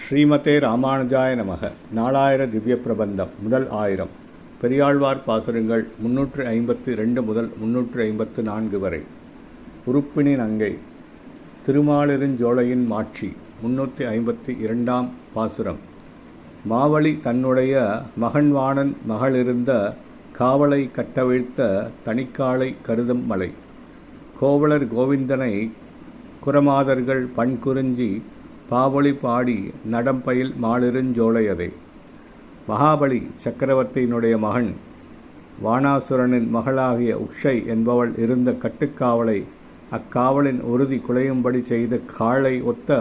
ஸ்ரீமதே ராமானுஜாய நமக. நாலாயிர திவ்ய பிரபந்தம் முதல் ஆயிரம். பெரியாழ்வார் பாசுரங்கள் 352 முதல் 354 வரை. உறுப்பினி நங்கை. திருமாலிருஞ்சோலையின் மாட்சி. 352ஆம் பாசுரம். மாவலி தன்னுடைய மகன்வாணன் மகளிருந்த காவலை கட்டவிழ்த்த தனிக்காலை கருதம் மலை. கோவலர் கோவிந்தனை குரமாதர்கள் பண்குறிஞ்சி பாவொலி பாடி நடம்பயில் மாலிருஞ்சோலையதே. மகாபலி சக்கரவர்த்தியினுடைய மகன் வானாசுரனின் மகளாகிய உக்ஷை என்பவள் இருந்த கட்டுக்காவலை அக்காவலின் உறுதி குலையும்படி செய்த காளை ஒத்த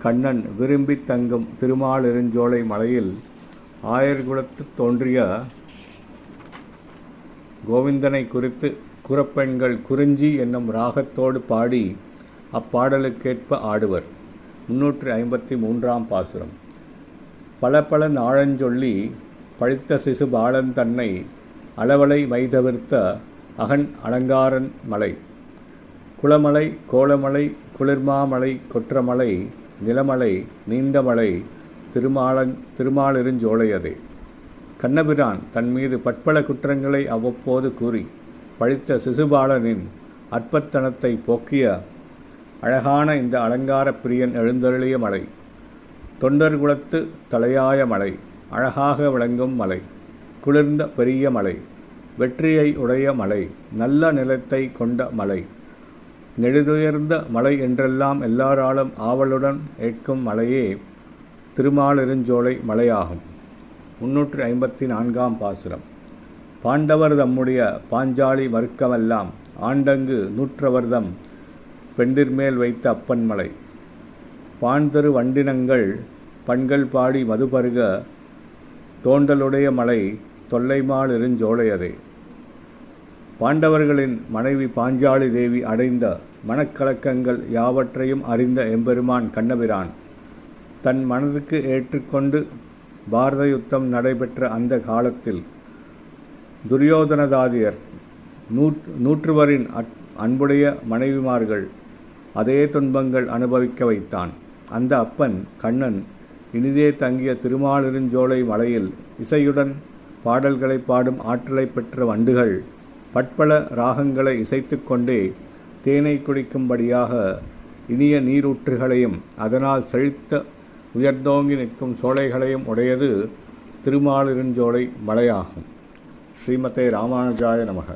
கண்ணன் விரும்பி தங்கும் திருமாலிருஞ்சோலை மலையில் ஆயர்குலத்து தோன்றிய கோவிந்தனை குறித்து குரப்பெண்கள் குறிஞ்சி என்னும் ராகத்தோடு பாடி அப்பாடலுக்கேற்ப ஆடுவர். 353ஆம் பாசுரம். பல பல நாழஞ்சொல்லி பழித்த சிசு பாலன் தன்னை அளவலை மைதவிர்த்த அகன் அலங்காரன் மலை. குளமலை கோலமலை குளிர்மாமலை கொற்றமலை நிலமலை நீண்டமலை திருமாலிருஞ்சோலையதே. கண்ணபிரான் தன் மீது பற்பல குற்றங்களை அவ்வப்போது கூறி பழித்த சிசுபாலனின் அற்பத்தனத்தை போக்கிய அழகான இந்த அலங்கார பிரியன் எழுந்தருளிய மலை. தொண்டர் குலத்து தலையாய மலை. அழகாக விளங்கும் மலை. குளிர்ந்த பெரிய மலை. வெற்றியை உடைய மலை. நல்ல நிலத்தை கொண்ட மலை. நெடுதுயர்ந்த மலை என்றெல்லாம் எல்லாராலும் ஆவலுடன் ஏற்கும் மலையே திருமாலிருஞ்சோலை மலையாகும். 354ஆம் பாசுரம். பாண்டவர் தம்முடைய பாஞ்சாலி மறுக்கமெல்லாம் ஆண்டங்கு நூற்றவர்தம் பெண்டிர்மேல் வைத்த அப்பன் மலை. பாண்தரு வண்டினங்கள் பண்கள் பாடி மதுபருக தோண்டலுடைய மலை தொல்லைமாலிருஞ்சோலையதே. பாண்டவர்களின் மனைவி பாஞ்சாலி தேவி அடைந்த மனக்கலக்கங்கள் யாவற்றையும் அறிந்த எம்பெருமான் கண்ணபிரான் தன் மனதுக்கு ஏற்றுக்கொண்டு பாரத யுத்தம் நடைபெற்ற அந்த காலத்தில் துரியோதனதாதியர் நூற்றுவரின் அன்புடைய மனைவிமார்கள் அதே துன்பங்கள் அனுபவிக்க வைத்தான். அந்த அப்பன் கண்ணன் இனிதே தங்கிய திருமாலிருஞ்சோலை மலையில் இசையுடன் பாடல்களை பாடும் ஆற்றலை பெற்ற வண்டுகள் பற்பல ராகங்களை இசைத்து கொண்டே தேனை குடிக்கும்படியாக இனிய நீரூற்றுகளையும் அதனால் செழித்த உயர்ந்தோங்கி நிற்கும் சோலைகளையும் உடையது திருமாலிருஞ்சோலை மலையாகும். ஸ்ரீமதே ராமானுஜாய நமக.